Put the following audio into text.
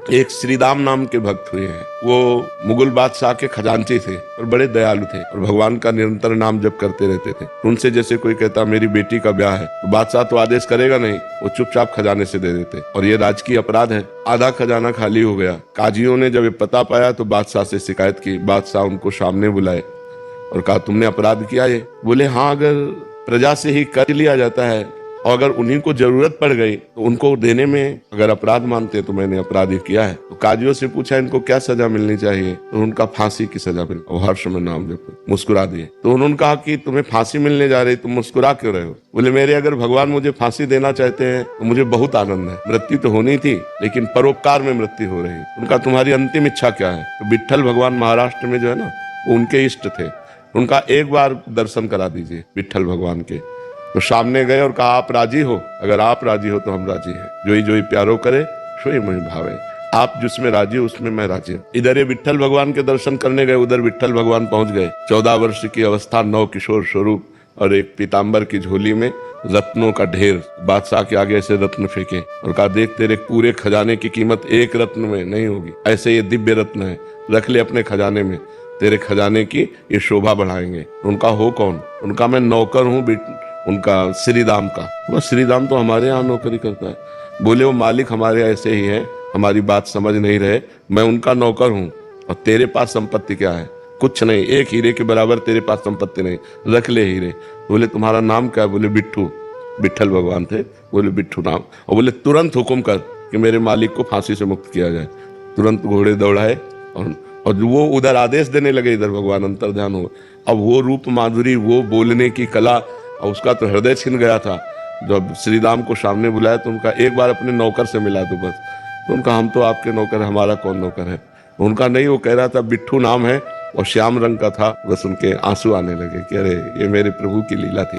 एक श्रीदाम नाम के भक्त हुए हैं। वो मुगल बादशाह के खजांची थे और बड़े दयालु थे और भगवान का निरंतर नाम जप करते रहते थे। उनसे जैसे कोई कहता मेरी बेटी का ब्याह है, तो बादशाह तो आदेश करेगा नहीं, वो चुपचाप खजाने से दे देते। और ये राजकीय अपराध है। आधा खजाना खाली हो गया। काजियों ने जब ये पता पाया तो बादशाह से शिकायत की। बादशाह उनको सामने बुलाए और कहा तुमने अपराध किया ये? बोले हाँ, अगर प्रजा से ही कर लिया जाता है और अगर उन्हीं को जरूरत पड़ गई तो उनको देने में अगर अपराध मानते तो मैंने अपराध ही किया है। तो काजियों से पूछा इनको क्या सजा मिलनी चाहिए, तो उनका फांसी की सजा मिली। और हर्ष में नाम जप मुस्कुरा दिए। तो उन्होंने कहा कि तुम्हें फांसी मिलने जा रही, तुम मुस्कुरा क्यों रहे हो? बोले मेरे अगर भगवान मुझे फांसी देना चाहते हैं तो मुझे बहुत आनंद है। मृत्यु तो होनी थी लेकिन परोपकार में मृत्यु हो रही। उनका तुम्हारी अंतिम इच्छा क्या है? तो विट्ठल भगवान महाराष्ट्र में जो है ना, वो उनके इष्ट थे। उनका एक बार दर्शन करा दीजिए विट्ठल भगवान के। तो सामने गए और कहा आप राजी हो? अगर आप राजी हो तो हम राजी हैं। जोई जोई प्यारो करे सोई मोहि भावे। आप जिसमें राजी हो उसमें मैं राजी हूँ। इधर ये विट्ठल भगवान के दर्शन करने गए, उधर विट्ठल भगवान पहुंच गए। 14 वर्ष की अवस्था, 9 किशोर स्वरूप और एक पीताम्बर की झोली में रत्नों का ढेर। बादशाह के आगे ऐसे रत्न फेंके और कहा देख तेरे पूरे खजाने की कीमत एक रत्न में नहीं होगी, ऐसे ये दिव्य रत्न है, रख ले अपने खजाने में, तेरे खजाने की ये शोभा बढ़ाएंगे। उनका हो कौन? उनका मैं नौकर हूँ उनका श्रीदाम का। वो श्रीदाम तो हमारे यहाँ नौकरी करता है। बोले वो मालिक हमारे ऐसे ही है, हमारी बात समझ नहीं रहे, मैं उनका नौकर हूँ। और तेरे पास संपत्ति क्या है? कुछ नहीं, एक हीरे के बराबर तेरे पास संपत्ति नहीं, रख ले हीरे। बोले तुम्हारा नाम क्या है? बोले बिट्ठू। विट्ठल भगवान थे। बोले बिट्ठू नाम। और बोले तुरंत हुक्म कर कि मेरे मालिक को फांसी से मुक्त किया जाए। तुरंत घोड़े दौड़ाए और वो उधर आदेश देने लगे, इधर भगवान अंतर्ध्यान हो। अब वो रूप माधुरी, वो बोलने की कला, और उसका तो हृदय छिन गया था। जब श्रीराम को सामने बुलाया तो उनका एक बार अपने नौकर से मिला दो बस। तो उनका हम तो आपके नौकर, हमारा कौन नौकर है? उनका नहीं, वो कह रहा था बिट्ठू नाम है और श्याम रंग का था। बस उनके आंसू आने लगे कि अरे ये मेरे प्रभु की लीला थी।